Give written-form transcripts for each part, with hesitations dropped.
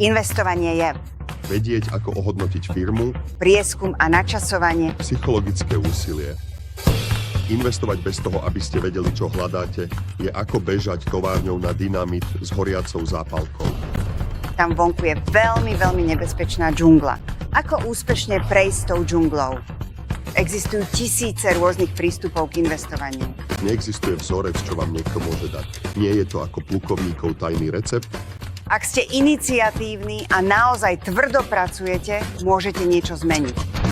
Investovanie je Vedieť, ako ohodnotiť firmu, prieskum a načasovanie, psychologické úsilie. Investovať bez toho, aby ste vedeli, čo hľadáte, je ako bežať továrňou na dynamit s horiacou zápalkou. tam vonku je veľmi, veľmi nebezpečná džungla. Ako úspešne prejsť tou džunglou? Existujú tisíce rôznych prístupov k investovaniu. Neexistuje vzorec, čo vám niekto môže dať. Nie je to ako plukovníkov tajný recept. Ak ste iniciatívni a naozaj tvrdo pracujete, môžete niečo zmeniť.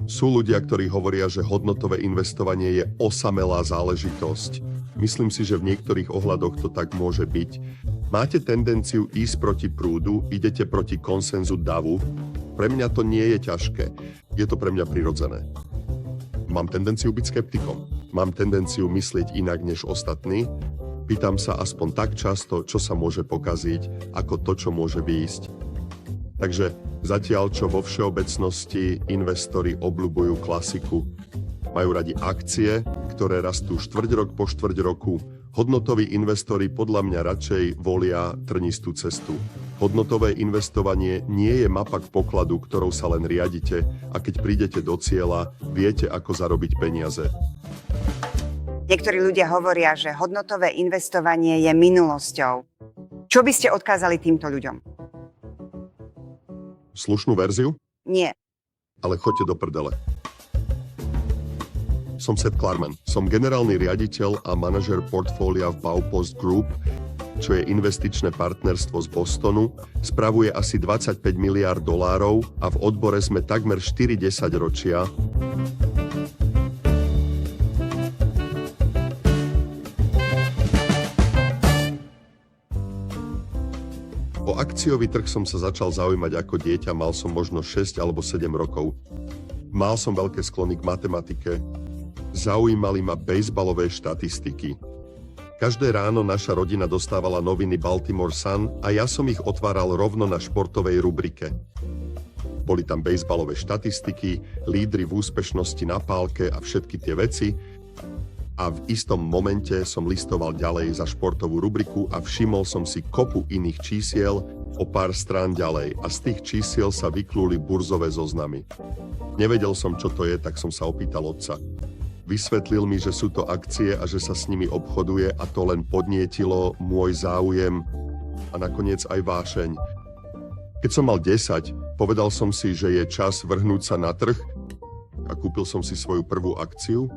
Sú ľudia, ktorí hovoria, že hodnotové investovanie je osamelá záležitosť. Myslím si, že v niektorých ohľadoch to tak môže byť. Máte tendenciu ísť proti prúdu, idete proti konsenzu davu. Pre mňa to nie je ťažké. Je to pre mňa prirodzené. Mám tendenciu byť skeptikom. Mám tendenciu myslieť inak než ostatní. Pýtam sa aspoň tak často, čo sa môže pokaziť, ako to, čo môže výjsť. Takže zatiaľ, čo vo všeobecnosti investori obľubujú klasiku, majú radi akcie, ktoré rastú štvrťrok po štvrťroku, hodnotoví investori podľa mňa radšej volia trnistú cestu. Hodnotové investovanie nie je mapa k pokladu, ktorou sa len riadite a keď prídete do cieľa, viete, ako zarobiť peniaze. Niektorí ľudia hovoria, že hodnotové investovanie je minulosťou. Čo by ste odkázali týmto ľuďom? Slušnú verziu? Nie. Ale choďte do prdele. Som Seth Klarman. Som generálny riaditeľ a manažer portfólia v Baupost Group, čo je investičné partnerstvo z Bostonu. Spravuje asi 25 miliárd dolárov a v odbore sme takmer 40 ročia. O akciový trh som sa začal zaujímať ako dieťa, mal som možno 6 alebo 7 rokov. Mal som veľké sklony k matematike. Zaujímali ma bejzbalové štatistiky. Každé ráno naša rodina dostávala noviny Baltimore Sun a ja som ich otváral rovno na športovej rubrike. Boli tam bejzbalové štatistiky, lídri v úspešnosti na pálke a všetky tie veci. A v istom momente som listoval ďalej za športovú rubriku a všimol som si kopu iných čísiel o pár strán ďalej a z tých čísiel sa vyklúli burzové zoznamy. Nevedel som, čo to je, tak som sa opýtal otca. Vysvetlil mi, že sú to akcie a že sa s nimi obchoduje a to len podnietilo môj záujem a nakoniec aj vášeň. Keď som mal 10, povedal som si, že je čas vrhnúť sa na trh a kúpil som si svoju prvú akciu.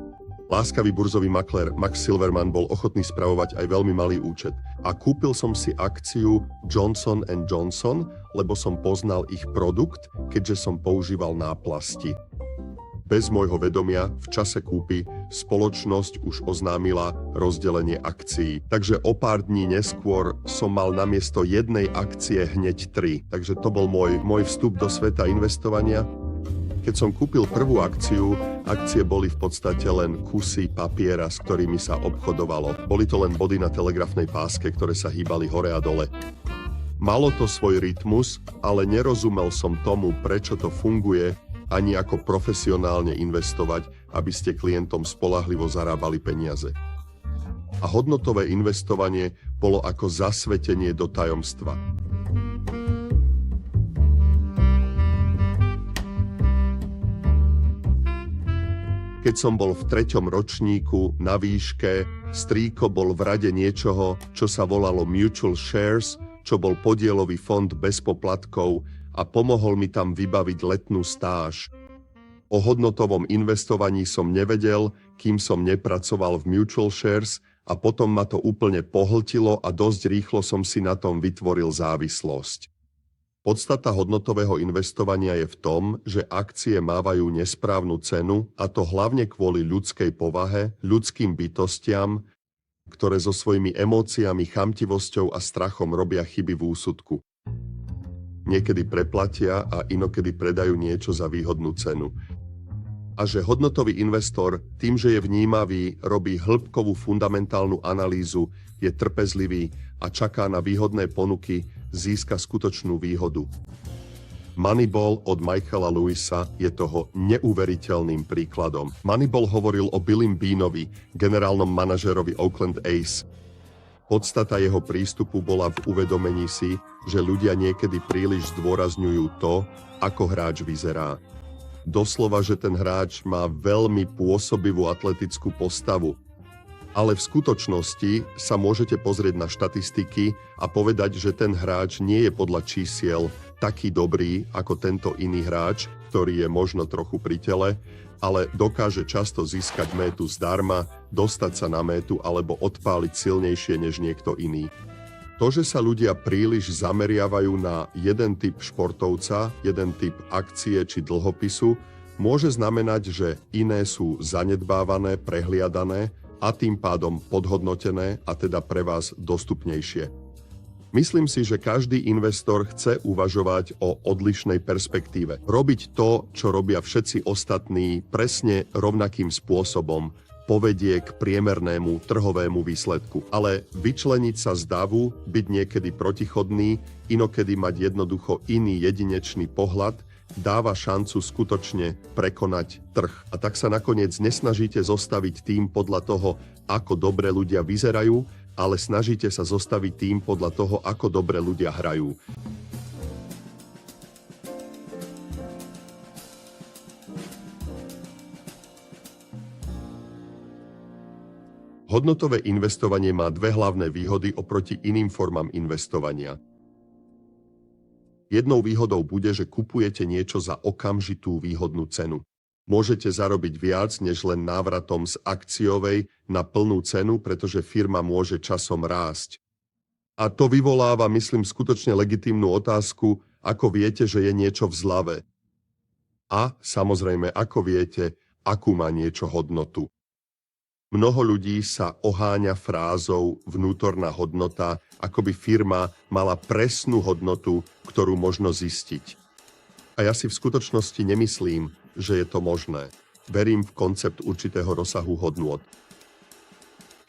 Láskavý burzový maklér Max Silverman bol ochotný spravovať aj veľmi malý účet. A kúpil som si akciu Johnson & Johnson, lebo som poznal ich produkt, keďže som používal náplasti. Bez môjho vedomia v čase kúpy spoločnosť už oznámila rozdelenie akcií. Takže o pár dní neskôr som mal namiesto jednej akcie hneď 3. Takže to bol môj vstup do sveta investovania. Keď som kúpil prvú akciu, akcie boli v podstate len kusy papiera, s ktorými sa obchodovalo. Boli to len body na telegrafnej páske, ktoré sa hýbali hore a dole. Malo to svoj rytmus, ale nerozumel som tomu, prečo to funguje, ani ako profesionálne investovať, aby ste klientom spoľahlivo zarábali peniaze. A hodnotové investovanie bolo ako zasvetenie do tajomstva. Keď som bol v 3. ročníku na výške, strýko bol v rade niečoho, čo sa volalo Mutual Shares, čo bol podielový fond bez poplatkov a pomohol mi tam vybaviť letnú stáž. O hodnotovom investovaní som nevedel, kým som nepracoval v Mutual Shares a potom ma to úplne pohltilo a dosť rýchlo som si na tom vytvoril závislosť. Podstata hodnotového investovania je v tom, že akcie mávajú nesprávnu cenu, a to hlavne kvôli ľudskej povahe, ľudským bytostiam, ktoré so svojimi emóciami, chamtivosťou a strachom robia chyby v úsudku. niekedy preplatia a inokedy predajú niečo za výhodnú cenu. A že hodnotový investor tým, že je vnímavý, robí hĺbkovú fundamentálnu analýzu, je trpezlivý a čaká na výhodné ponuky, získa skutočnú výhodu. Moneyball od Michaela Lewisa je toho neuveriteľným príkladom. Moneyball hovoril o Billym Beanovi, generálnom manažérovi Oakland A's. Podstata jeho prístupu bola v uvedomení si, že ľudia niekedy príliš zdôrazňujú to, ako hráč vyzerá. Doslova, že ten hráč má veľmi pôsobivú atletickú postavu. Ale v skutočnosti sa môžete pozrieť na štatistiky a povedať, že ten hráč nie je podľa čísiel taký dobrý ako tento iný hráč, ktorý je možno trochu pri tele, ale dokáže často získať métu zdarma, dostať sa na métu alebo odpáliť silnejšie než niekto iný. To, že sa ľudia príliš zameriavajú na jeden typ športovca, jeden typ akcie či dlhopisu, môže znamenať, že iné sú zanedbávané, prehliadané a tým pádom podhodnotené a teda pre vás dostupnejšie. Myslím si, že každý investor chce uvažovať o odlišnej perspektíve. Robiť to, čo robia všetci ostatní, presne rovnakým spôsobom, povedie k priemernému trhovému výsledku. Ale vyčleniť sa z davu, byť niekedy protichodný, inokedy mať jednoducho iný jedinečný pohľad, dáva šancu skutočne prekonať trh. A tak sa nakoniec nesnažíte zostaviť tým podľa toho, ako dobre ľudia vyzerajú, ale snažíte sa zostaviť tým podľa toho, ako dobre ľudia hrajú. Hodnotové investovanie má dve hlavné výhody oproti iným formám investovania. Jednou výhodou bude, že kupujete niečo za okamžitú výhodnú cenu. Môžete zarobiť viac než len návratom z akciovej na plnú cenu, pretože firma môže časom rásť. A to vyvoláva, myslím, skutočne legitímnu otázku, ako viete, že je niečo v zlave. A samozrejme, ako viete, akú má niečo hodnotu. Mnoho ľudí sa oháňa frázou vnútorná hodnota, ako by firma mala presnú hodnotu, ktorú možno zistiť. A ja si v skutočnosti nemyslím, že je to možné. Verím v koncept určitého rozsahu hodnôt.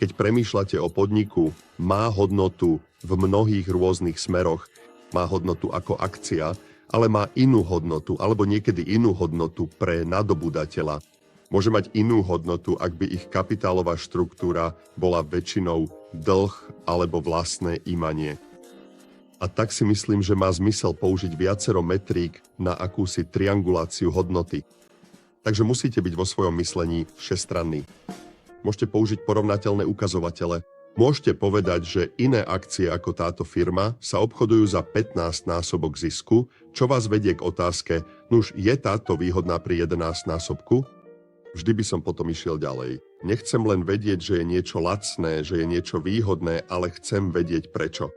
Keď premýšľate o podniku, má hodnotu v mnohých rôznych smeroch, má hodnotu ako akcia, ale má inú hodnotu, alebo niekedy inú hodnotu pre nadobúdateľa. Môže mať inú hodnotu, ak by ich kapitálová štruktúra bola väčšinou dlh alebo vlastné imanie. A tak si myslím, že má zmysel použiť viacero metrík na akúsi trianguláciu hodnoty. Takže musíte byť vo svojom myslení všestranní. Môžete použiť porovnateľné ukazovatele. Môžete povedať, že iné akcie ako táto firma sa obchodujú za 15-násobok zisku, čo vás vedie k otázke, nuž je táto výhodná pri 11-násobku? Vždy by som potom išiel ďalej. Nechcem len vedieť, že je niečo lacné, že je niečo výhodné, ale chcem vedieť prečo.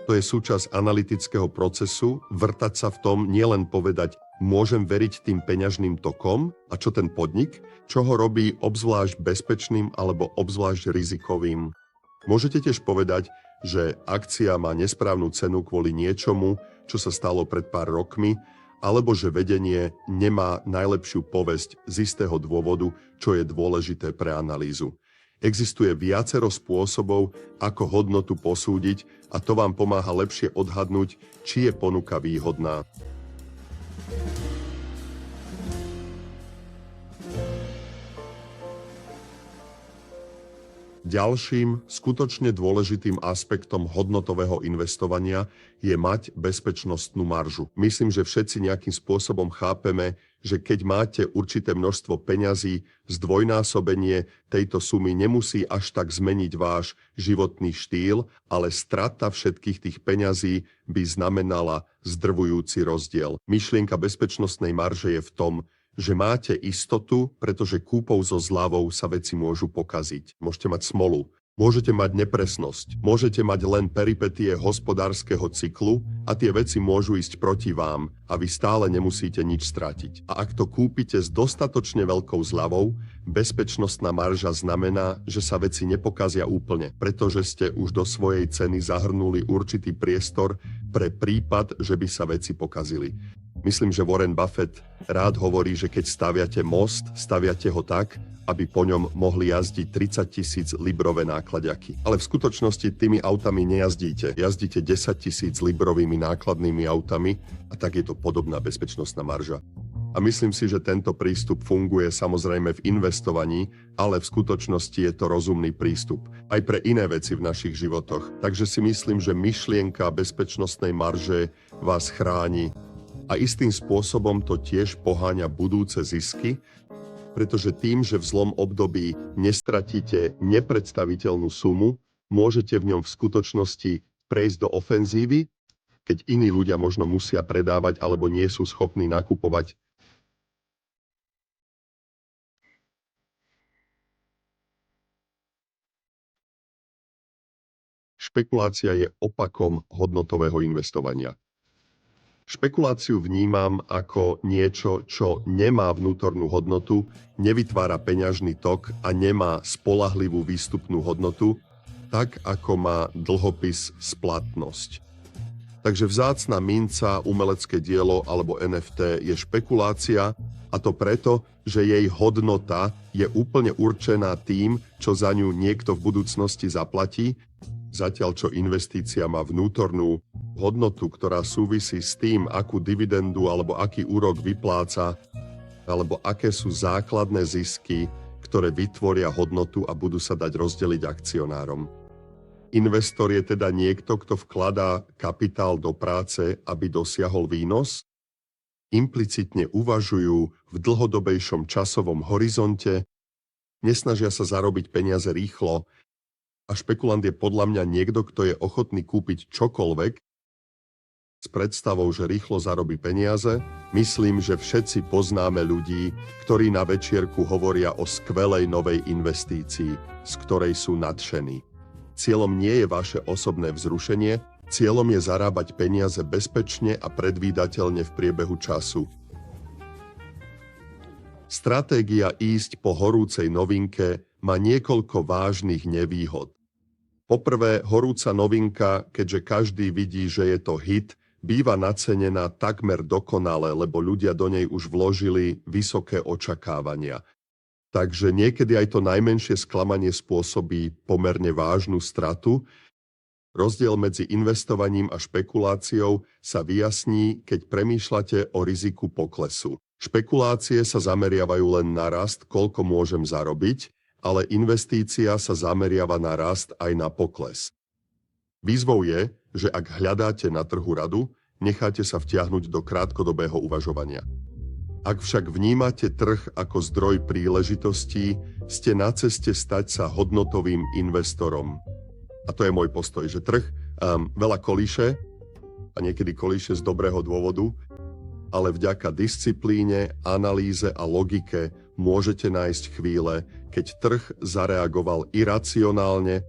To je súčasť analytického procesu, vrtať sa v tom, nielen povedať, môžem veriť tým peňažným tokom a čo ten podnik, čo ho robí obzvlášť bezpečným alebo obzvlášť rizikovým. Môžete tiež povedať, že akcia má nesprávnu cenu kvôli niečomu, čo sa stalo pred pár rokmi, alebo že vedenie nemá najlepšiu povesť z istého dôvodu, čo je dôležité pre analýzu. Existuje viacero spôsobov, ako hodnotu posúdiť a to vám pomáha lepšie odhadnúť, či je ponuka výhodná. Ďalším skutočne dôležitým aspektom hodnotového investovania je mať bezpečnostnú maržu. Myslím, že všetci nejakým spôsobom chápeme, že keď máte určité množstvo peňazí, zdvojnásobenie tejto sumy nemusí až tak zmeniť váš životný štýl, ale strata všetkých tých peňazí by znamenala zdrvujúci rozdiel. Myšlienka bezpečnostnej marže je v tom, že máte istotu, pretože kúpou so zľavou sa veci môžu pokaziť. Môžete mať smolu. Môžete mať nepresnosť, môžete mať len peripetie hospodárskeho cyklu a tie veci môžu ísť proti vám a vy stále nemusíte nič stratiť. A ak to kúpite s dostatočne veľkou zľavou, bezpečnostná marža znamená, že sa veci nepokazia úplne, pretože ste už do svojej ceny zahrnuli určitý priestor pre prípad, že by sa veci pokazili. Myslím, že Warren Buffett rád hovorí, že keď staviate most, staviate ho tak, aby po ňom mohli jazdiť 30 000 librové nákladiaky. Ale v skutočnosti tými autami nejazdíte. Jazdíte 10 000 librovými nákladnými autami a tak je to podobná bezpečnostná marža. A myslím si, že tento prístup funguje samozrejme v investovaní, ale v skutočnosti je to rozumný prístup aj pre iné veci v našich životoch. Takže si myslím, že myšlienka bezpečnostnej marže vás chráni a istým spôsobom to tiež poháňa budúce zisky, pretože tým, že v zlom období nestratíte nepredstaviteľnú sumu, môžete v ňom v skutočnosti prejsť do ofenzívy, keď iní ľudia možno musia predávať alebo nie sú schopní nakupovať. Špekulácia je opakom hodnotového investovania. Špekuláciu vnímam ako niečo, čo nemá vnútornú hodnotu, nevytvára peňažný tok a nemá spoľahlivú výstupnú hodnotu, tak ako má dlhopis splatnosť. Takže vzácna minca, umelecké dielo alebo NFT je špekulácia, a to preto, že jej hodnota je úplne určená tým, čo za ňu niekto v budúcnosti zaplatí, zatiaľ čo investícia má vnútornú hodnotu, ktorá súvisí s tým, akú dividendu alebo aký úrok vypláca, alebo aké sú základné zisky, ktoré vytvoria hodnotu a budú sa dať rozdeliť akcionárom. Investor je teda niekto, kto vkladá kapitál do práce, aby dosiahol výnos. Implicitne uvažujú v dlhodobejšom časovom horizonte, nesnažia sa zarobiť peniaze rýchlo, a špekulant je podľa mňa niekto, kto je ochotný kúpiť čokoľvek s predstavou, že rýchlo zarobí peniaze. Myslím, že všetci poznáme ľudí, ktorí na večierku hovoria o skvelej novej investícii, z ktorej sú nadšení. Cieľom nie je vaše osobné vzrušenie, cieľom je zarábať peniaze bezpečne a predvídateľne v priebehu času. Stratégia ísť po horúcej novinke má niekoľko vážnych nevýhod. Poprvé, horúca novinka, keďže každý vidí, že je to hit, býva nacenená takmer dokonale, lebo ľudia do nej už vložili vysoké očakávania. Takže niekedy aj to najmenšie sklamanie spôsobí pomerne vážnu stratu. Rozdiel medzi investovaním a špekuláciou sa vyjasní, keď premýšľate o riziku poklesu. Špekulácie sa zameriavajú len na rast, koľko môžem zarobiť, ale investícia sa zameriava na rast aj na pokles. Výzvou je, že ak hľadáte na trhu radu, necháte sa vtiahnuť do krátkodobého uvažovania. Ak však vnímate trh ako zdroj príležitostí, ste na ceste stať sa hodnotovým investorom. A to je môj postoj, že trh veľa kolíše, a niekedy kolíše z dobrého dôvodu, ale vďaka disciplíne, analýze a logike môžete nájsť chvíle, keď trh zareagoval iracionálne,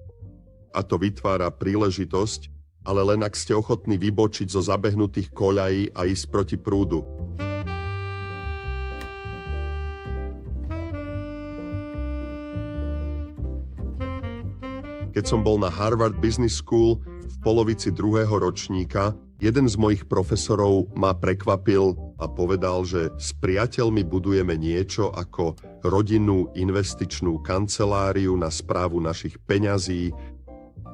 a to vytvára príležitosť, ale len ak ste ochotní vybočiť zo zabehnutých koľají a ísť proti prúdu. Keď som bol na Harvard Business School v polovici druhého ročníka, jeden z mojich profesorov ma prekvapil a povedal, že s priateľmi budujeme niečo ako rodinnú investičnú kanceláriu na správu našich peňazí.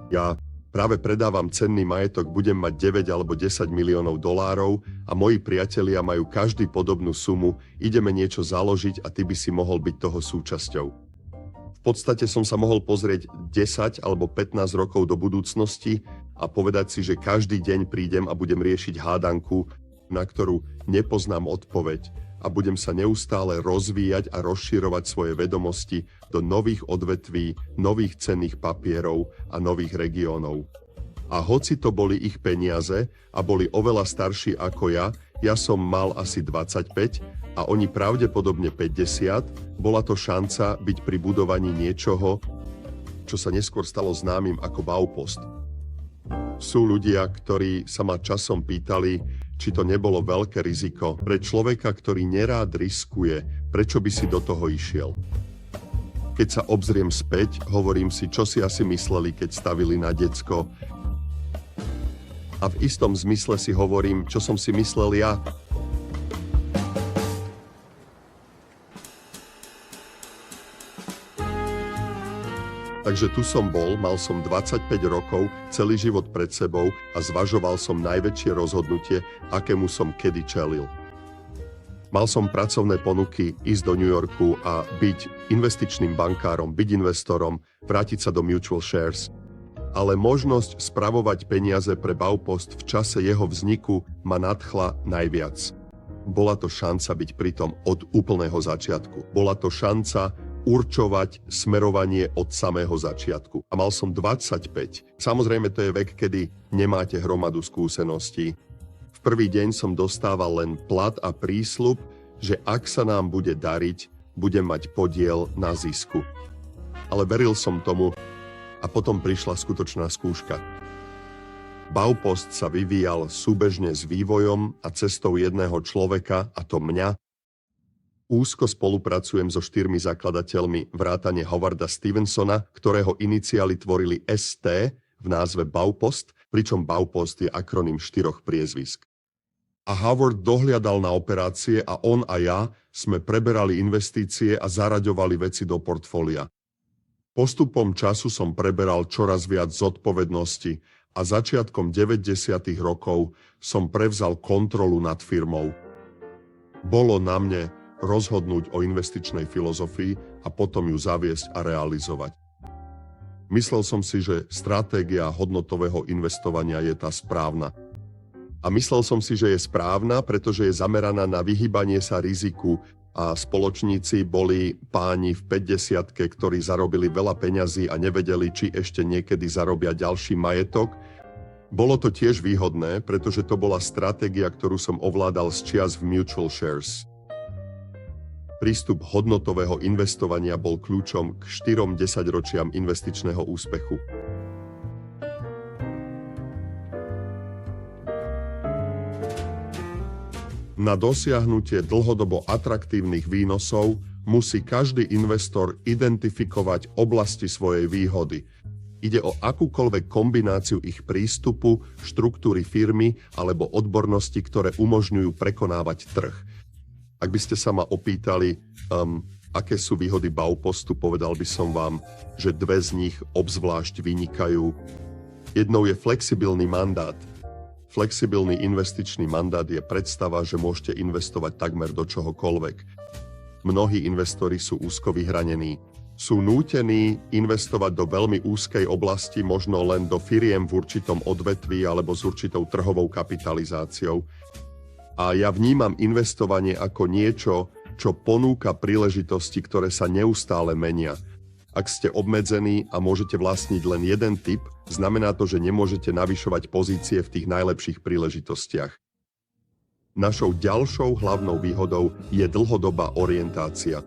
Ja práve predávam cenný majetok, budem mať 9 alebo 10 miliónov dolárov a moji priatelia majú každý podobnú sumu, ideme niečo založiť a ty by si mohol byť toho súčasťou. V podstate som sa mohol pozrieť 10 alebo 15 rokov do budúcnosti a povedať si, že každý deň prídem a budem riešiť hádanku, na ktorú nepoznám odpoveď, a budem sa neustále rozvíjať a rozširovať svoje vedomosti do nových odvetví, nových cenných papierov a nových regiónov. A hoci to boli ich peniaze a boli oveľa starší ako ja som mal asi 25 a oni pravdepodobne 50, bola to šanca byť pri budovaní niečoho, čo sa neskôr stalo známym ako Baupost. Sú ľudia, ktorí sa ma časom pýtali, či to nebolo veľké riziko pre človeka, ktorý nerád riskuje, prečo by si do toho išiel. Keď sa obzriem späť, hovorím si, čo si asi mysleli, keď stavili na decko. A v istom zmysle si hovorím, čo som si myslel ja. Takže tu som bol, mal som 25 rokov, celý život pred sebou a zvažoval som najväčšie rozhodnutie, akému som kedy čelil. Mal som pracovné ponuky ísť do New Yorku a byť investičným bankárom, byť investorom, vrátiť sa do Mutual Shares. Ale možnosť spravovať peniaze pre Baupost v čase jeho vzniku ma nadchla najviac. Bola to šanca byť pritom od úplného začiatku. Bola to šanca určovať smerovanie od samého začiatku. A mal som 25. Samozrejme, to je vek, kedy nemáte hromadu skúseností. V prvý deň som dostával len plat a prísľub, že ak sa nám bude dariť, budem mať podiel na zisku. Ale veril som tomu a potom prišla skutočná skúška. Baupost sa vyvíjal súbežne s vývojom a cestou jedného človeka, a to mňa. Úzko spolupracujem so 4 zakladateľmi vrátane Howarda Stevensona, ktorého iniciály tvorili ST v názve Baupost, pričom Baupost je akronym 4 priezvisk. A Howard dohliadal na operácie a on a ja sme preberali investície a zaraďovali veci do portfólia. Postupom času som preberal čoraz viac zodpovednosti a začiatkom 90. rokov som prevzal kontrolu nad firmou. Bolo na mne rozhodnúť o investičnej filozofii a potom ju zaviesť a realizovať. Myslel som si, že stratégia hodnotového investovania je tá správna. A myslel som si, že je správna, pretože je zameraná na vyhýbanie sa riziku a spoločníci boli páni v 50-ke, ktorí zarobili veľa peňazí a nevedeli, či ešte niekedy zarobia ďalší majetok. Bolo to tiež výhodné, pretože to bola stratégia, ktorú som ovládal z čias v Mutual Shares. Prístup hodnotového investovania bol kľúčom k 4 desaťročiam investičného úspechu. Na dosiahnutie dlhodobo atraktívnych výnosov musí každý investor identifikovať oblasti svojej výhody. Ide o akúkoľvek kombináciu ich prístupu, štruktúry firmy alebo odbornosti, ktoré umožňujú prekonávať trh. Ak by ste sa ma opýtali, aké sú výhody Baupostu, povedal by som vám, že 2 z nich obzvlášť vynikajú. Jednou je flexibilný mandát. Flexibilný investičný mandát je predstava, že môžete investovať takmer do čohokoľvek. Mnohí investori sú úzko vyhranení. Sú nútení investovať do veľmi úzkej oblasti, možno len do firiem v určitom odvetví alebo s určitou trhovou kapitalizáciou. A ja vnímam investovanie ako niečo, čo ponúka príležitosti, ktoré sa neustále menia. Ak ste obmedzení a môžete vlastniť len jeden typ, znamená to, že nemôžete navyšovať pozície v tých najlepších príležitostiach. Našou ďalšou hlavnou výhodou je dlhodobá orientácia.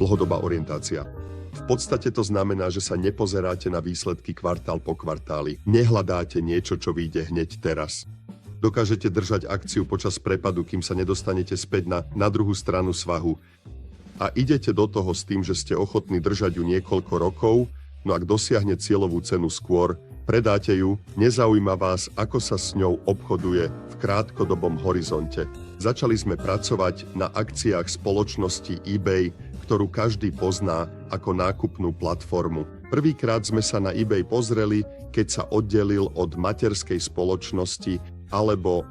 Dlhodobá orientácia. V podstate to znamená, že sa nepozeráte na výsledky kvartál po kvartáli. Nehľadáte niečo, čo vyjde hneď teraz. Dokážete držať akciu počas prepadu, kým sa nedostanete späť na druhú stranu svahu. A idete do toho s tým, že ste ochotní držať ju niekoľko rokov, no ak dosiahne cieľovú cenu skôr, predáte ju, nezaujíma vás, ako sa s ňou obchoduje v krátkodobom horizonte. Začali sme pracovať na akciách spoločnosti eBay, ktorú každý pozná ako nákupnú platformu. Prvýkrát sme sa na eBay pozreli, keď sa oddelil od materskej spoločnosti alebo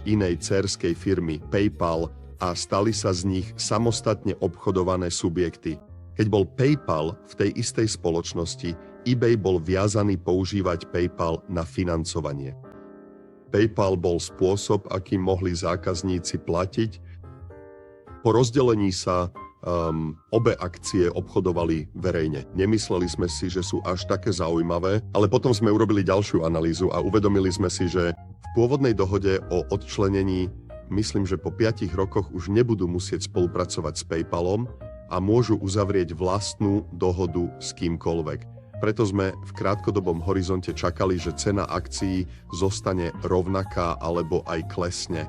inej dcérskej firmy PayPal a stali sa z nich samostatne obchodované subjekty. Keď bol PayPal v tej istej spoločnosti, eBay bol viazaný používať PayPal na financovanie. PayPal bol spôsob, akým mohli zákazníci platiť. Po rozdelení sa obe akcie obchodovali verejne. Nemysleli sme si, že sú až také zaujímavé, ale potom sme urobili ďalšiu analýzu a uvedomili sme si, že v pôvodnej dohode o odčlenení, myslím, že po 5 rokoch už nebudú musieť spolupracovať s PayPalom a môžu uzavrieť vlastnú dohodu s kýmkoľvek. Preto sme v krátkodobom horizonte čakali, že cena akcií zostane rovnaká alebo aj klesne.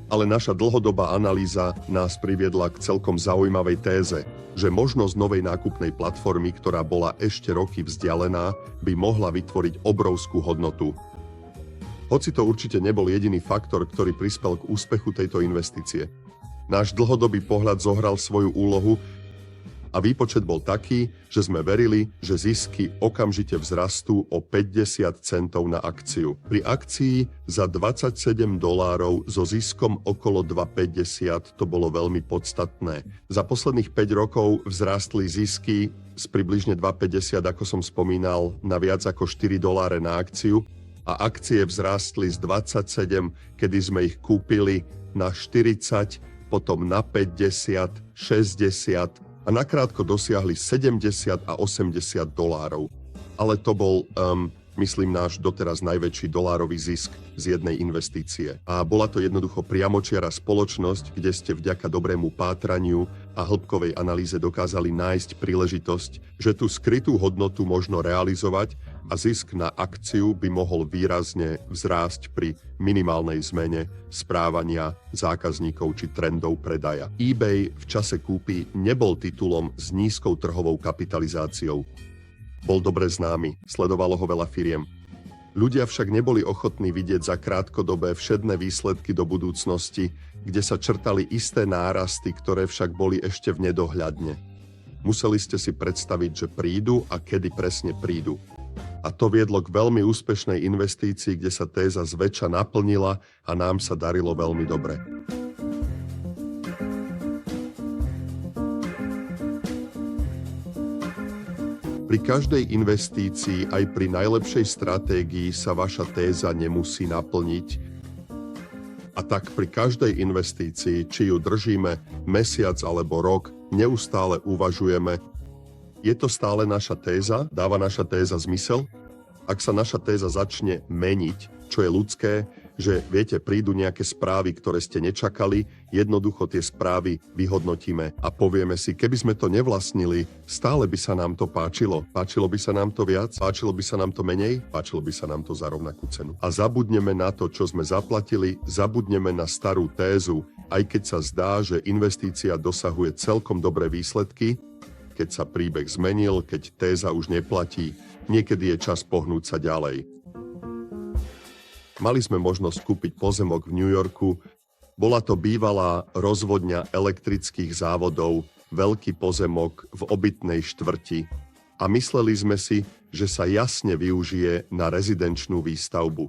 Ale naša dlhodobá analýza nás priviedla k celkom zaujímavej téze, že možnosť novej nákupnej platformy, ktorá bola ešte roky vzdialená, by mohla vytvoriť obrovskú hodnotu. Hoci to určite nebol jediný faktor, ktorý prispel k úspechu tejto investície. Náš dlhodobý pohľad zohral svoju úlohu a výpočet bol taký, že sme verili, že zisky okamžite vzrastú o 50 centov na akciu. Pri akcii za $27 so ziskom okolo 2,50 to bolo veľmi podstatné. Za posledných 5 rokov vzrástli zisky z približne 2,50, ako som spomínal, na viac ako $4 na akciu a akcie vzrástli z 27, kedy sme ich kúpili, na 40, potom na 50, 60 a nakrátko dosiahli $70 a $80. Ale to bol, myslím, náš doteraz najväčší dolárový zisk z jednej investície. A bola to jednoducho priamočiara spoločnosť, kde ste vďaka dobrému pátraniu a hĺbkovej analýze dokázali nájsť príležitosť, že tú skrytú hodnotu možno realizovať a zisk na akciu by mohol výrazne vzrásť pri minimálnej zmene správania zákazníkov či trendov predaja. eBay v čase kúpy nebol titulom s nízkou trhovou kapitalizáciou. Bol dobre známy, sledovalo ho veľa firiem. Ľudia však neboli ochotní vidieť za krátkodobé všedné výsledky do budúcnosti, kde sa črtali isté nárasty, ktoré však boli ešte v nedohľadne. Museli ste si predstaviť, že prídu a kedy presne prídu. A to viedlo k veľmi úspešnej investícii, kde sa téza zväčša naplnila a nám sa darilo veľmi dobre. Pri každej investícii, aj pri najlepšej stratégii sa vaša téza nemusí naplniť. A tak pri každej investícii, či ju držíme mesiac alebo rok, neustále uvažujeme, je to stále naša téza? Dáva naša téza zmysel? Ak sa naša téza začne meniť, čo je ľudské, že viete, prídu nejaké správy, ktoré ste nečakali, jednoducho tie správy vyhodnotíme a povieme si, keby sme to nevlastnili, stále by sa nám to páčilo. Páčilo by sa nám to viac? Páčilo by sa nám to menej? Páčilo by sa nám to za rovnakú cenu. A zabudneme na to, čo sme zaplatili, zabudneme na starú tézu, aj keď sa zdá, že investícia dosahuje celkom dobré výsledky, keď sa príbeh zmenil, keď téza už neplatí, niekedy je čas pohnúť sa ďalej. Mali sme možnosť kúpiť pozemok v New Yorku. Bola to bývalá rozvodňa elektrických závodov, veľký pozemok v obytnej štvrti. A mysleli sme si, že sa jasne využije na rezidenčnú výstavbu.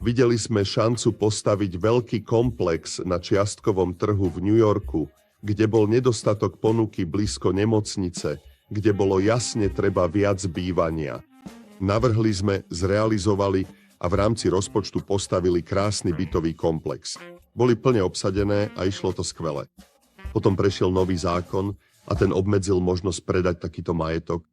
Videli sme šancu postaviť veľký komplex na čiastkovom trhu v New Yorku, kde bol nedostatok ponuky blízko nemocnice, kde bolo jasne treba viac bývania. Navrhli sme, zrealizovali a v rámci rozpočtu postavili krásny bytový komplex. Boli plne obsadené a išlo to skvele. Potom prešiel nový zákon a ten obmedzil možnosť predať takýto majetok.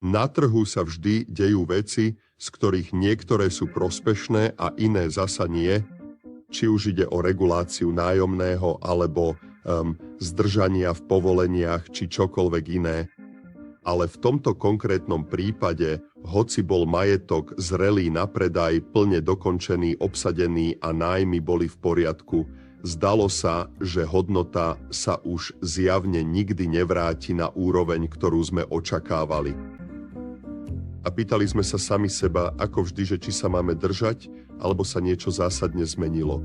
Na trhu sa vždy dejú veci, z ktorých niektoré sú prospešné a iné zasa nie, či už ide o reguláciu nájomného alebo zdržania v povoleniach či čokoľvek iné. Ale v tomto konkrétnom prípade, hoci bol majetok zrelý na predaj, plne dokončený, obsadený a nájmy boli v poriadku, zdalo sa, že hodnota sa už zjavne nikdy nevráti na úroveň, ktorú sme očakávali. A pýtali sme sa sami seba, ako vždy, že či sa máme držať, alebo sa niečo zásadne zmenilo.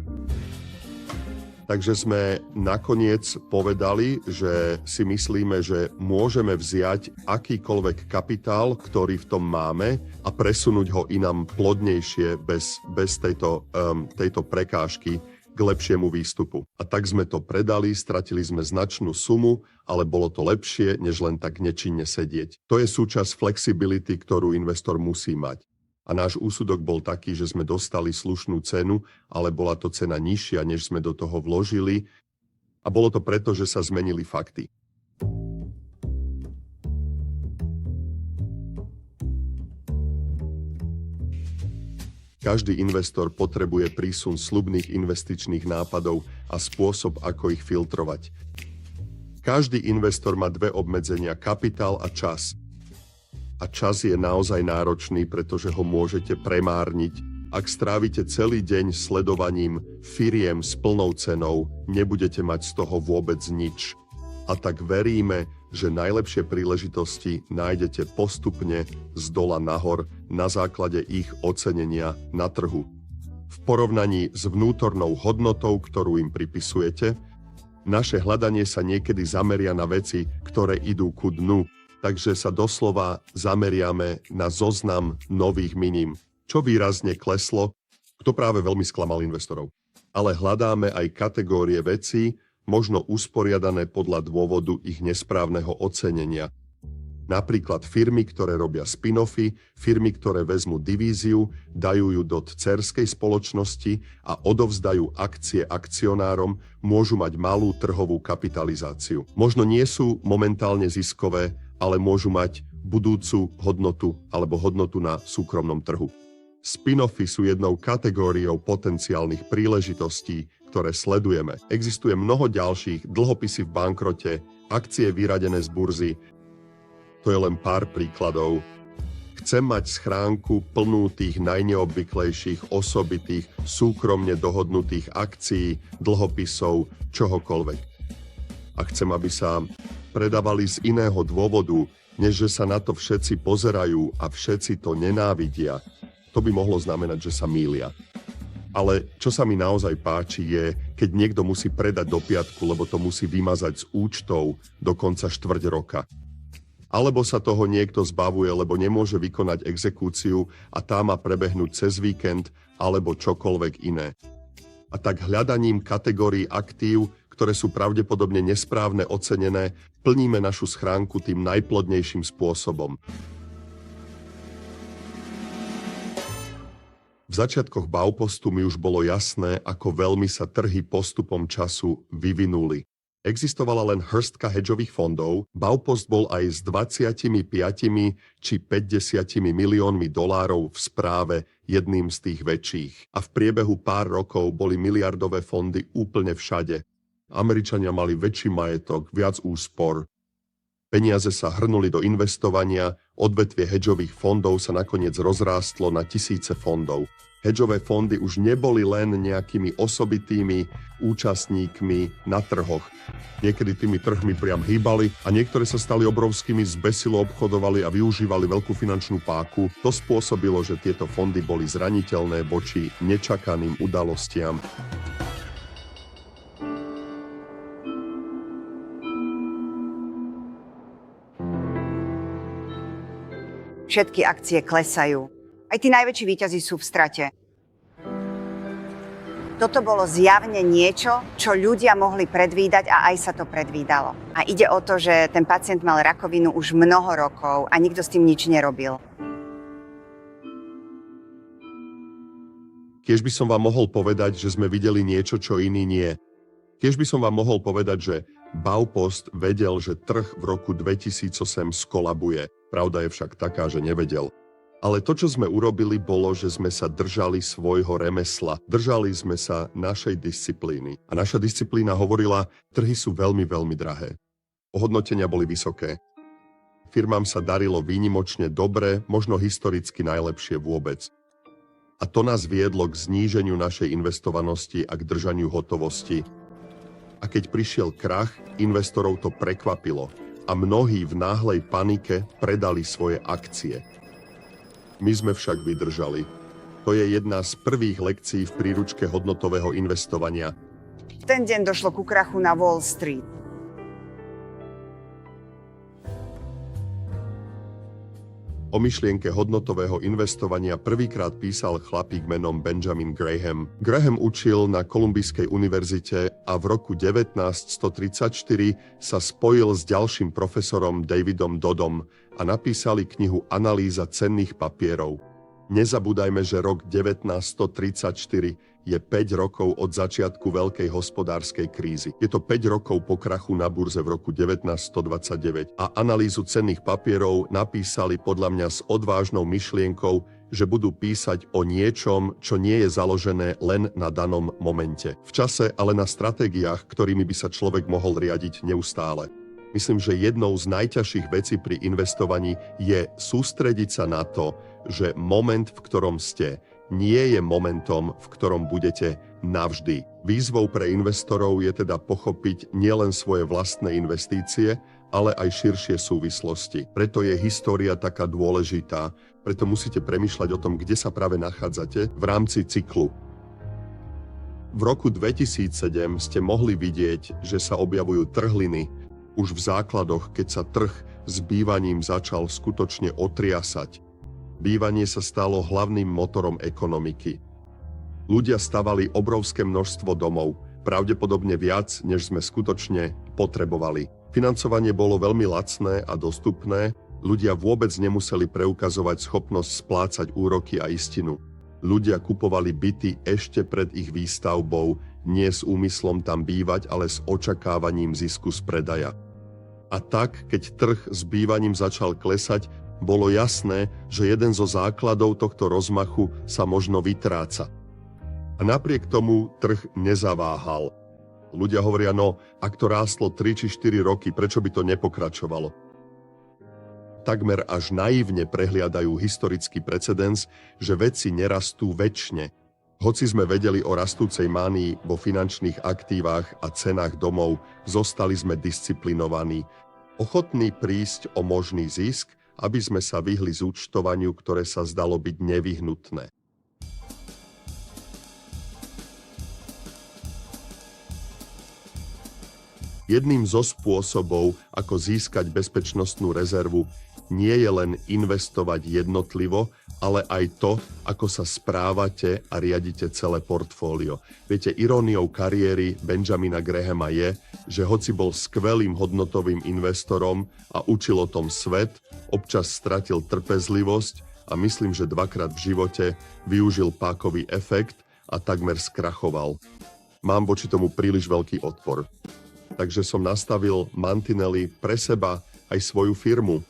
Takže sme nakoniec povedali, že si myslíme, že môžeme vziať akýkoľvek kapitál, ktorý v tom máme a presunúť ho inám plodnejšie bez tejto prekážky k lepšiemu výstupu. A tak sme to predali, stratili sme značnú sumu, ale bolo to lepšie, než len tak nečinne sedieť. To je súčasť flexibility, ktorú investor musí mať. A náš úsudok bol taký, že sme dostali slušnú cenu, ale bola to cena nižšia, než sme do toho vložili. A bolo to preto, že sa zmenili fakty. Každý investor potrebuje prísun sľubných investičných nápadov a spôsob, ako ich filtrovať. Každý investor má dve obmedzenia: kapitál a čas. A čas je naozaj náročný, pretože ho môžete premárniť. Ak strávite celý deň sledovaním firiem s plnou cenou, nebudete mať z toho vôbec nič. A tak veríme, že najlepšie príležitosti nájdete postupne z dola nahor na základe ich ocenenia na trhu. V porovnaní s vnútornou hodnotou, ktorú im pripisujete, naše hľadanie sa niekedy zameria na veci, ktoré idú ku dnu, takže sa doslova zameriame na zoznam nových miním, čo výrazne kleslo, to práve veľmi sklamal investorov. Ale hľadáme aj kategórie vecí, možno usporiadané podľa dôvodu ich nesprávneho ocenenia. Napríklad firmy, ktoré robia spin-offy, firmy, ktoré vezmú divíziu, dajú ju do dcérskej spoločnosti a odovzdajú akcie akcionárom, môžu mať malú trhovú kapitalizáciu. Možno nie sú momentálne ziskové, ale môžu mať budúcu hodnotu alebo hodnotu na súkromnom trhu. Spin-offy sú jednou kategóriou potenciálnych príležitostí, ktoré sledujeme. Existuje mnoho ďalších, dlhopisy v bankrote, akcie vyradené z burzy. To je len pár príkladov. Chcem mať schránku plnú tých najneobvyklejších, osobitých, súkromne dohodnutých akcií, dlhopisov, čohokoľvek. A chcem, aby sa predávali z iného dôvodu, než že sa na to všetci pozerajú a všetci to nenávidia. To by mohlo znamenať, že sa mýlia. Ale čo sa mi naozaj páči je, keď niekto musí predať do piatku, lebo to musí vymazať z účtov do konca štvrť roka. Alebo sa toho niekto zbavuje, lebo nemôže vykonať exekúciu a tá má prebehnúť cez víkend alebo čokoľvek iné. A tak hľadaním kategórií aktív, ktoré sú pravdepodobne nesprávne ocenené, plníme našu schránku tým najplodnejším spôsobom. V začiatkoch Baupostu mi už bolo jasné, ako veľmi sa trhy postupom času vyvinuli. Existovala len hrstka hedžových fondov, Baupost bol aj s 25 či 50 miliónmi dolárov v správe jedným z tých väčších. A v priebehu pár rokov boli miliardové fondy úplne všade. Američania mali väčší majetok, viac úspor. Peniaze sa hrnuli do investovania, odvetvie hedžových fondov sa nakoniec rozrástlo na tisíce fondov. Hedžové fondy už neboli len nejakými osobitými účastníkmi na trhoch. Niekedy tými trhmi priam hýbali a niektoré sa stali obrovskými, zbesilo obchodovali a využívali veľkú finančnú páku. To spôsobilo, že tieto fondy boli zraniteľné voči nečakaným udalostiam. Všetky akcie klesajú. Aj tí najväčší víťazi sú v strate. Toto bolo zjavne niečo, čo ľudia mohli predvídať a aj sa to predvídalo. A ide o to, že ten pacient mal rakovinu už mnoho rokov a nikto s tým nič nerobil. Kiež by som vám mohol povedať, že sme videli niečo, čo iní nie. Kiež by som vám mohol povedať, že Baupost vedel, že trh v roku 2008 skolabuje. Pravda je však taká, že nevedel. Ale to, čo sme urobili, bolo, že sme sa držali svojho remesla. Držali sme sa našej disciplíny. A naša disciplína hovorila, trhy sú veľmi, veľmi drahé. Ohodnotenia boli vysoké. Firmám sa darilo výnimočne dobre, možno historicky najlepšie vôbec. A to nás viedlo k zníženiu našej investovanosti a k držaniu hotovosti. A keď prišiel krach, investorov to prekvapilo a mnohí v náhlej panike predali svoje akcie. My sme však vydržali. To je jedna z prvých lekcií v príručke hodnotového investovania. V ten deň došlo ku krachu na Wall Street. O myšlienke hodnotového investovania prvýkrát písal chlapík menom Benjamin Graham. Graham učil na Kolumbijskej univerzite a v roku 1934 sa spojil s ďalším profesorom Davidom Doddom a napísali knihu Analýza cenných papierov. Nezabúdajme, že rok 1934 je 5 rokov od začiatku veľkej hospodárskej krízy. Je to 5 rokov po krachu na burze v roku 1929 a analýzu cenných papierov napísali podľa mňa s odvážnou myšlienkou, že budú písať o niečom, čo nie je založené len na danom momente. V čase, ale na stratégiách, ktorými by sa človek mohol riadiť neustále. Myslím, že jednou z najťažších vecí pri investovaní je sústrediť sa na to, že moment, v ktorom ste, nie je momentom, v ktorom budete navždy. Výzvou pre investorov je teda pochopiť nielen svoje vlastné investície, ale aj širšie súvislosti. Preto je história taká dôležitá, preto musíte premýšľať o tom, kde sa práve nachádzate v rámci cyklu. V roku 2007 ste mohli vidieť, že sa objavujú trhliny už v základoch, keď sa trh s bývaním začal skutočne otriasať. Bývanie sa stalo hlavným motorom ekonomiky. Ľudia stavali obrovské množstvo domov, pravdepodobne viac, než sme skutočne potrebovali. Financovanie bolo veľmi lacné a dostupné, ľudia vôbec nemuseli preukazovať schopnosť splácať úroky a istinu. Ľudia kupovali byty ešte pred ich výstavbou, nie s úmyslom tam bývať, ale s očakávaním zisku z predaja. A tak, keď trh s bývaním začal klesať, bolo jasné, že jeden zo základov tohto rozmachu sa možno vytráca. A napriek tomu trh nezaváhal. Ľudia hovoria, no, ak to rástlo 3 či 4 roky, prečo by to nepokračovalo? Takmer až naivne prehliadajú historický precedens, že veci nerastú večne. Hoci sme vedeli o rastúcej mánii vo finančných aktívach a cenách domov, zostali sme disciplinovaní, ochotní prísť o možný zisk, aby sme sa vyhli zúčtovaniu, ktoré sa zdalo byť nevyhnutné. Jedným zo spôsobov, ako získať bezpečnostnú rezervu, nie je len investovať jednotlivo, ale aj to, ako sa správate a riadite celé portfólio. Viete, iróniou kariéry Benjamina Grahama je, že hoci bol skvelým hodnotovým investorom a učil o tom svet, občas stratil trpezlivosť a myslím, že dvakrát v živote využil pákový efekt a takmer skrachoval. Mám voči tomu príliš veľký odpor. Takže som nastavil mantinely pre seba aj svoju firmu.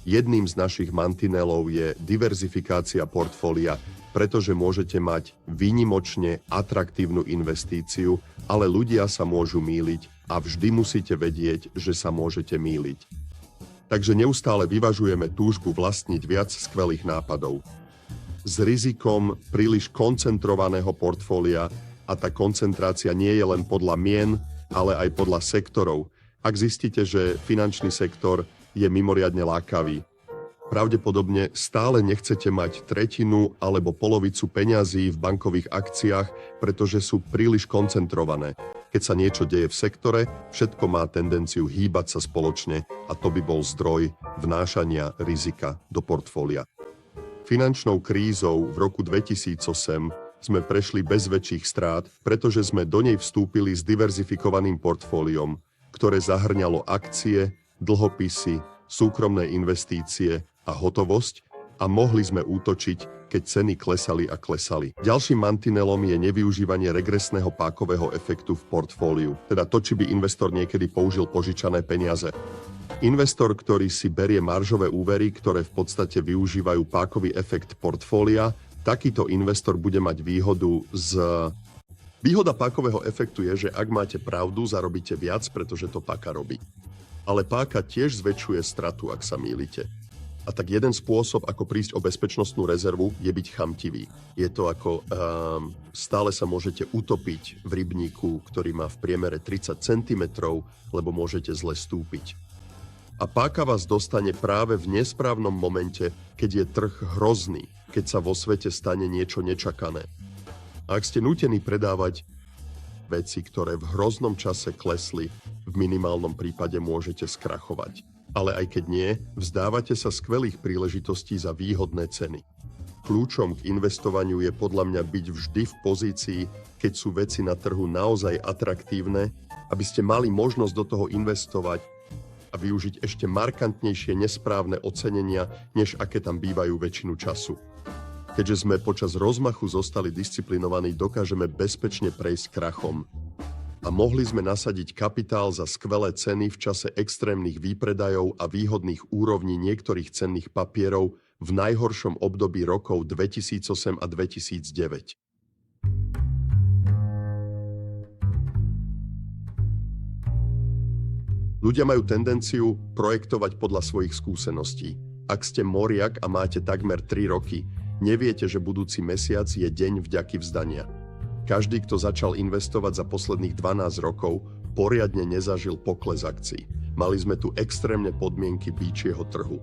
Jedným z našich mantinelov je diverzifikácia portfólia, pretože môžete mať výnimočne atraktívnu investíciu, ale ľudia sa môžu mýliť a vždy musíte vedieť, že sa môžete mýliť. Takže neustále vyvažujeme túžbu vlastniť viac skvelých nápadov. S rizikom príliš koncentrovaného portfólia, a tá koncentrácia nie je len podľa mien, ale aj podľa sektorov. Ak zistíte, že finančný sektor je mimoriadne lákavý, pravdepodobne stále nechcete mať tretinu alebo polovicu peňazí v bankových akciách, pretože sú príliš koncentrované. Keď sa niečo deje v sektore, všetko má tendenciu hýbať sa spoločne a to by bol zdroj vnášania rizika do portfólia. Finančnou krízou v roku 2008 sme prešli bez väčších strát, pretože sme do nej vstúpili s diverzifikovaným portfóliom, ktoré zahŕňalo akcie, dlhopisy, súkromné investície a hotovosť a mohli sme útočiť, keď ceny klesali a klesali. Ďalším mantinelom je nevyužívanie regresného pákového efektu v portfóliu, teda to, či by investor niekedy použil požičané peniaze. Investor, ktorý si berie maržové úvery, ktoré v podstate využívajú pákový efekt portfólia, takýto investor bude mať výhodu z... Výhoda pákového efektu je, že ak máte pravdu, zarobíte viac, pretože to páka robí. Ale páka tiež zväčšuje stratu, ak sa mýlite. A tak jeden spôsob, ako prísť o bezpečnostnú rezervu, je byť chamtivý. Je to ako stále sa môžete utopiť v rybníku, ktorý má v priemere 30 cm, lebo môžete zle stúpiť. A páka vás dostane práve v nesprávnom momente, keď je trh hrozný, keď sa vo svete stane niečo nečakané. A ak ste nútení predávať veci, ktoré v hroznom čase klesli, v minimálnom prípade môžete skrachovať. Ale aj keď nie, vzdávate sa skvelých príležitostí za výhodné ceny. Kľúčom k investovaniu je podľa mňa byť vždy v pozícii, keď sú veci na trhu naozaj atraktívne, aby ste mali možnosť do toho investovať a využiť ešte markantnejšie nesprávne ocenenia, než aké tam bývajú väčšinu času. Keďže sme počas rozmachu zostali disciplinovaní, dokážeme bezpečne prejsť krachom. A mohli sme nasadiť kapitál za skvelé ceny v čase extrémnych výpredajov a výhodných úrovní niektorých cenných papierov v najhoršom období rokov 2008 a 2009. Ľudia majú tendenciu projektovať podľa svojich skúseností. Ak ste moriak a máte takmer 3 roky, neviete, že budúci mesiac je deň vďaky vzdania. Každý, kto začal investovať za posledných 12 rokov, poriadne nezažil pokles akcií. Mali sme tu extrémne podmienky býčieho trhu.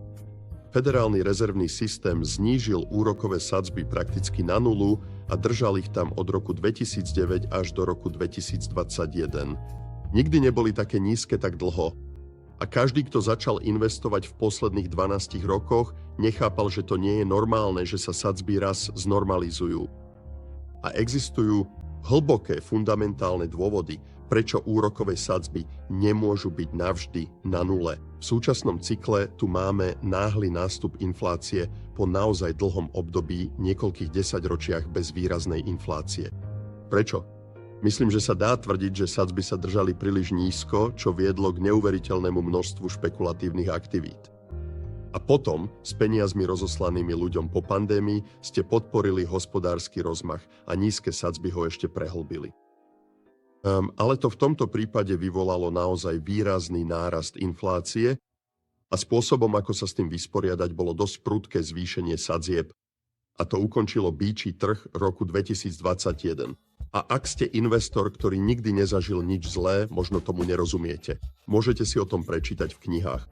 Federálny rezervný systém znížil úrokové sadzby prakticky na nulu a držal ich tam od roku 2009 až do roku 2021. Nikdy neboli také nízke tak dlho. A každý, kto začal investovať v posledných 12 rokoch, nechápal, že to nie je normálne, že sa sadzby raz znormalizujú. A existujú hlboké fundamentálne dôvody, prečo úrokové sadzby nemôžu byť navždy na nule. V súčasnom cykle tu máme náhly nástup inflácie po naozaj dlhom období niekoľkých desaťročiach bez výraznej inflácie. Prečo? Myslím, že sa dá tvrdiť, že sadzby sa držali príliš nízko, čo viedlo k neuveriteľnému množstvu špekulatívnych aktivít. A potom, s peniazmi rozoslanými ľuďom po pandémii, ste podporili hospodársky rozmach a nízke sadzby ho ešte prehlbili. Ale to v tomto prípade vyvolalo naozaj výrazný nárast inflácie a spôsobom, ako sa s tým vysporiadať, bolo dosť prudké zvýšenie sadzieb. A to ukončilo býčí trh roku 2021. A ak ste investor, ktorý nikdy nezažil nič zlé, možno tomu nerozumiete. Môžete si o tom prečítať v knihách.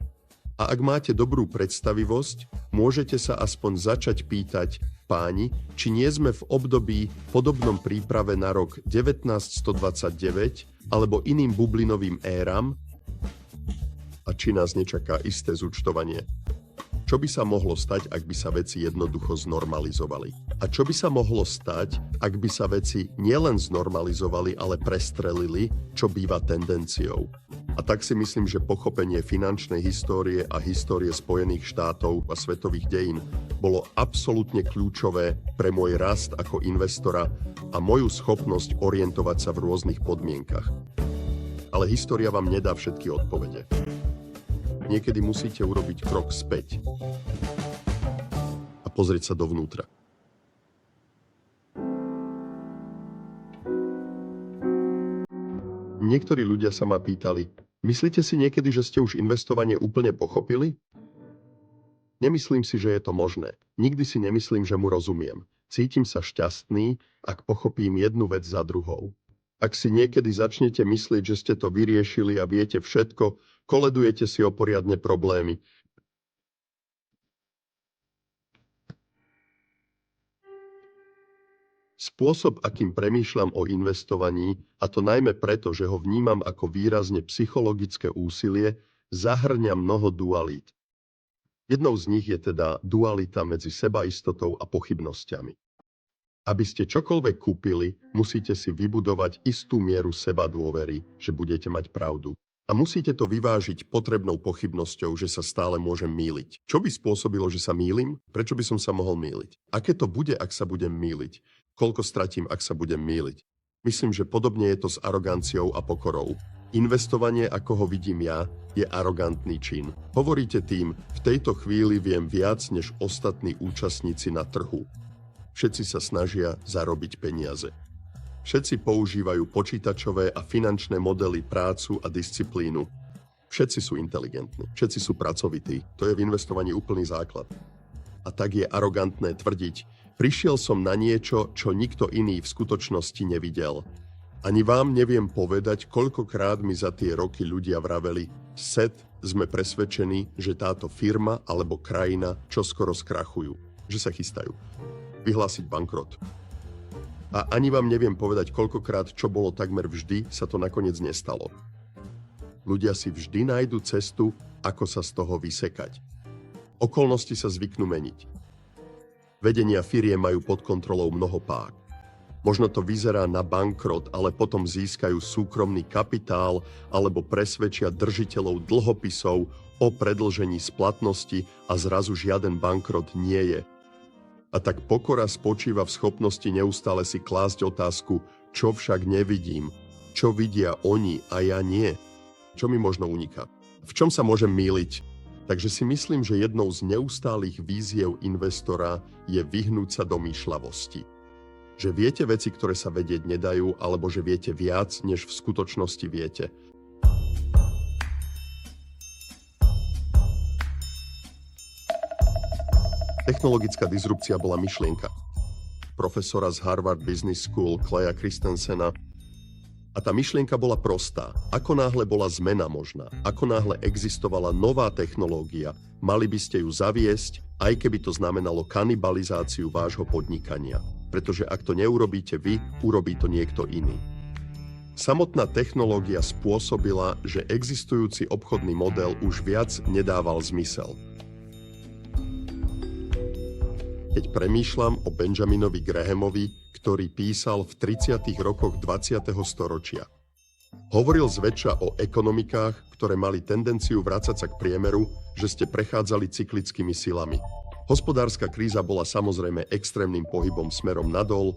A ak máte dobrú predstavivosť, môžete sa aspoň začať pýtať, páni, či nie sme v období podobnom príprave na rok 1929 alebo iným bublinovým éram a či nás nečaká isté zúčtovanie. Čo by sa mohlo stať, ak by sa veci jednoducho znormalizovali? A čo by sa mohlo stať, ak by sa veci nielen znormalizovali, ale prestrelili, čo býva tendenciou? A tak si myslím, že pochopenie finančnej histórie a histórie Spojených štátov a svetových dejín bolo absolútne kľúčové pre môj rast ako investora a moju schopnosť orientovať sa v rôznych podmienkach. Ale história vám nedá všetky odpovede. Niekedy musíte urobiť krok späť a pozrieť sa dovnútra. Niektorí ľudia sa ma pýtali, myslíte si niekedy, že ste už investovanie úplne pochopili? Nemyslím si, že je to možné. Nikdy si nemyslím, že mu rozumiem. Cítim sa šťastný, ak pochopím jednu vec za druhou. Ak si niekedy začnete myslieť, že ste to vyriešili a viete všetko, koledujete si o poriadne problémy. Spôsob, akým premýšľam o investovaní, a to najmä preto, že ho vnímam ako výrazne psychologické úsilie, zahŕňa mnoho dualít. Jednou z nich je teda dualita medzi sebaistotou a pochybnosťami. Aby ste čokoľvek kúpili, musíte si vybudovať istú mieru sebadôvery, že budete mať pravdu. A musíte to vyvážiť potrebnou pochybnosťou, že sa stále môžem mýliť. Čo by spôsobilo, že sa mýlim? Prečo by som sa mohol mýliť? Aké to bude, ak sa budem mýliť? Koľko stratím, ak sa budem mýliť? Myslím, že podobne je to s aroganciou a pokorou. Investovanie, ako ho vidím ja, je arogantný čin. Hovoríte tým, v tejto chvíli viem viac než ostatní účastníci na trhu. Všetci sa snažia zarobiť peniaze. Všetci používajú počítačové a finančné modely, prácu a disciplínu. Všetci sú inteligentní, všetci sú pracovití. To je v investovaní úplný základ. A tak je arogantné tvrdiť, prišiel som na niečo, čo nikto iný v skutočnosti nevidel. Ani vám neviem povedať, koľkokrát mi za tie roky ľudia vraveli, Seth, sme presvedčení, že táto firma alebo krajina čoskoro skrachujú, že sa chystajú vyhlásiť bankrot. A ani vám neviem povedať, koľkokrát, čo bolo takmer vždy, sa to nakoniec nestalo. Ľudia si vždy nájdu cestu, ako sa z toho vysekať. Okolnosti sa zvyknú meniť. Vedenia firiem majú pod kontrolou mnoho pák. Možno to vyzerá na bankrot, ale potom získajú súkromný kapitál alebo presvedčia držiteľov dlhopisov o predĺžení splatnosti a zrazu žiaden bankrot nie je. A tak pokora spočíva v schopnosti neustále si klásť otázku, čo však nevidím, čo vidia oni a ja nie, čo mi možno uniká, v čom sa môžem mýliť. Takže si myslím, že jednou z neustálých víziev investora je vyhnúť sa domýšľavosti. Že viete veci, ktoré sa vedieť nedajú, alebo že viete viac, než v skutočnosti viete. Technologická disrupcia bola myšlienka profesora z Harvard Business School Claya Christensena. A tá myšlienka bola prostá. Ako náhle bola zmena možná, ako náhle existovala nová technológia, mali by ste ju zaviesť, aj keby to znamenalo kanibalizáciu vášho podnikania. Pretože ak to neurobíte vy, urobí to niekto iný. Samotná technológia spôsobila, že existujúci obchodný model už viac nedával zmysel. Keď premýšľam o Benjaminovi Grahamovi, ktorý písal v 30. rokoch 20. storočia. Hovoril zväčša o ekonomikách, ktoré mali tendenciu vrácať sa k priemeru, že ste prechádzali cyklickými silami. Hospodárska kríza bola samozrejme extrémnym pohybom smerom nadol,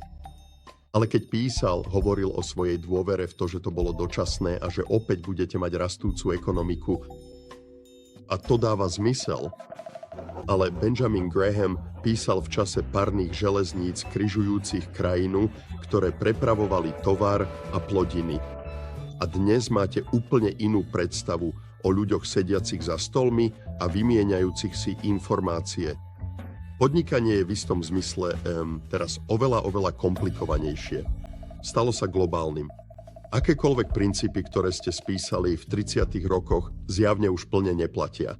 ale keď písal, hovoril o svojej dôvere v to, že to bolo dočasné a že opäť budete mať rastúcu ekonomiku. A to dáva zmysel. Ale Benjamin Graham písal v čase parných železníc križujúcich krajinu, ktoré prepravovali tovar a plodiny. A dnes máte úplne inú predstavu o ľuďoch sediacich za stolmi a vymieňajúcich si informácie. Podnikanie je v istom zmysle teraz oveľa komplikovanejšie. Stalo sa globálnym. Akékoľvek princípy, ktoré ste spísali v 30. rokoch, zjavne už plne neplatia.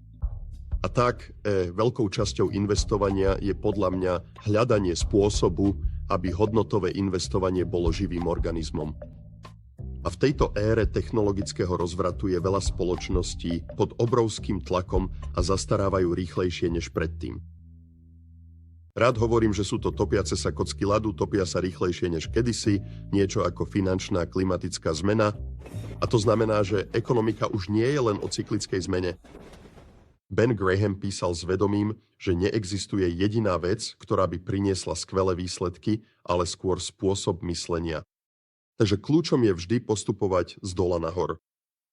A tak veľkou časťou investovania je podľa mňa hľadanie spôsobu, aby hodnotové investovanie bolo živým organizmom. A v tejto ére technologického rozvratu je veľa spoločností pod obrovským tlakom a zastarávajú rýchlejšie než predtým. Rád hovorím, že sú to topiace sa kocky ľadu, topia sa rýchlejšie než kedysi, niečo ako finančná klimatická zmena. A to znamená, že ekonomika už nie je len o cyklickej zmene. Ben Graham písal s vedomím, že neexistuje jediná vec, ktorá by priniesla skvelé výsledky, ale skôr spôsob myslenia. Takže kľúčom je vždy postupovať z dola nahor.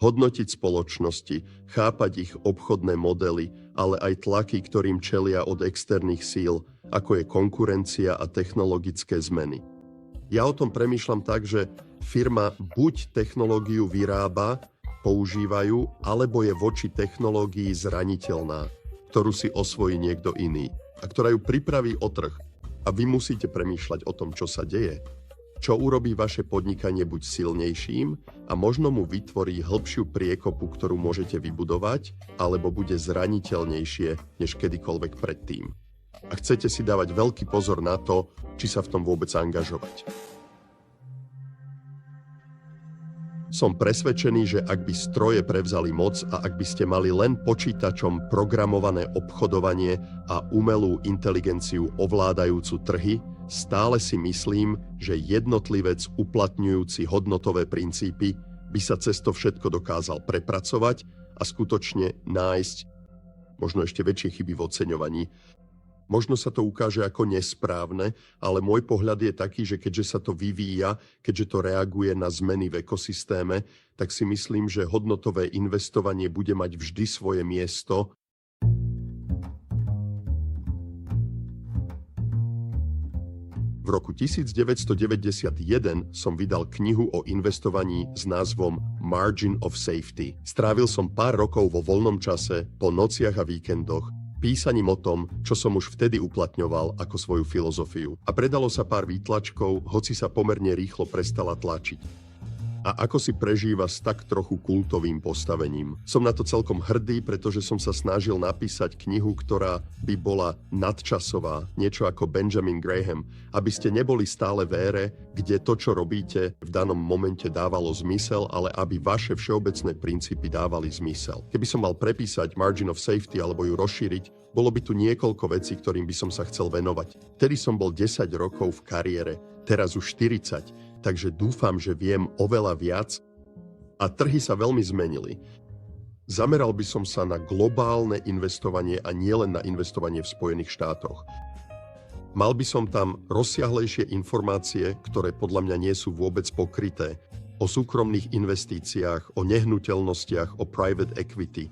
Hodnotiť spoločnosti, chápať ich obchodné modely, ale aj tlaky, ktorým čelia od externých síl, ako je konkurencia a technologické zmeny. Ja o tom premýšľam tak, že firma buď technológiu vyrába, používajú, alebo je voči technológii zraniteľná, ktorú si osvojí niekto iný a ktorá ju pripraví o trh. A vy musíte premýšľať o tom, čo sa deje. Čo urobí vaše podnikanie buď silnejším a možno mu vytvorí hĺbšiu priekopu, ktorú môžete vybudovať, alebo bude zraniteľnejšie než kedykoľvek predtým. A chcete si dávať veľký pozor na to, či sa v tom vôbec angažovať. Som presvedčený, že ak by stroje prevzali moc a ak by ste mali len počítačom programované obchodovanie a umelú inteligenciu ovládajúcu trhy, stále si myslím, že jednotlivec uplatňujúci hodnotové princípy by sa cez to všetko dokázal prepracovať a skutočne nájsť možno ešte väčšie chyby v oceňovaní. Možno sa to ukáže ako nesprávne, ale môj pohľad je taký, že keďže sa to vyvíja, keďže to reaguje na zmeny v ekosystéme, tak si myslím, že hodnotové investovanie bude mať vždy svoje miesto. V roku 1991 som vydal knihu o investovaní s názvom Margin of Safety. Strávil som pár rokov vo voľnom čase, po nociach a víkendoch, písaním o tom, čo som už vtedy uplatňoval ako svoju filozofiu. A predalo sa pár výtlačkov, hoci sa pomerne rýchlo prestala tlačiť. A ako si prežíva s tak trochu kultovým postavením. Som na to celkom hrdý, pretože som sa snažil napísať knihu, ktorá by bola nadčasová, niečo ako Benjamin Graham, aby ste neboli stále v ére, kde to, čo robíte, v danom momente dávalo zmysel, ale aby vaše všeobecné princípy dávali zmysel. Keby som mal prepísať Margin of Safety alebo ju rozšíriť, bolo by tu niekoľko vecí, ktorým by som sa chcel venovať. Vtedy som bol 10 rokov v kariére, teraz už 40, takže dúfam, že viem oveľa viac a trhy sa veľmi zmenili. Zameral by som sa na globálne investovanie a nielen na investovanie v Spojených štátoch. Mal by som tam rozsiahlejšie informácie, ktoré podľa mňa nie sú vôbec pokryté, o súkromných investíciách, o nehnuteľnostiach, o private equity.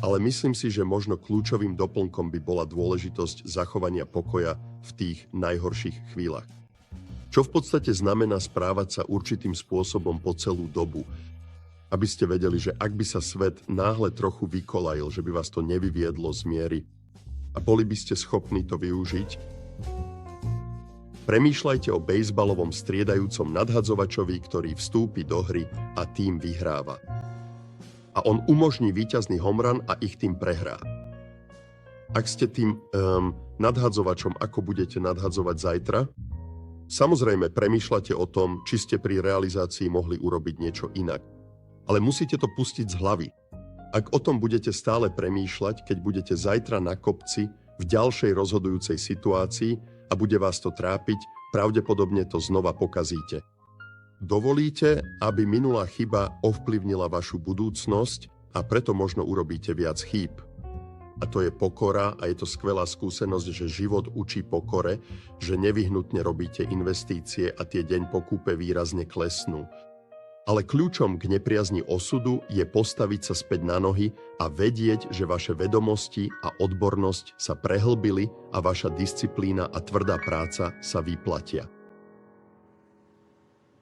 Ale myslím si, že možno kľúčovým doplnkom by bola dôležitosť zachovania pokoja v tých najhorších chvíľach. Čo v podstate znamená správať sa určitým spôsobom po celú dobu. Aby ste vedeli, že ak by sa svet náhle trochu vykolajil, že by vás to nevyviedlo z miery. a boli by ste schopní to využiť? Premýšľajte o bejzbalovom striedajúcom nadhadzovačovi, ktorý vstúpi do hry a tým vyhráva. A on umožní víťazný homran a ich tým prehrá. Ak ste tým nadhadzovačom, ako budete nadhadzovať zajtra? Samozrejme, premýšľate o tom, či ste pri realizácii mohli urobiť niečo inak. Ale musíte to pustiť z hlavy. Ak o tom budete stále premýšľať, keď budete zajtra na kopci v ďalšej rozhodujúcej situácii a bude vás to trápiť, pravdepodobne to znova pokazíte. Dovolíte, aby minulá chyba ovplyvnila vašu budúcnosť a preto možno urobíte viac chýb. A to je pokora a je to skvelá skúsenosť, že život učí pokore, že nevyhnutne robíte investície a tie deň po kúpe výrazne klesnú. Ale kľúčom k nepriazni osudu je postaviť sa späť na nohy a vedieť, že vaše vedomosti a odbornosť sa prehlbili a vaša disciplína a tvrdá práca sa vyplatia.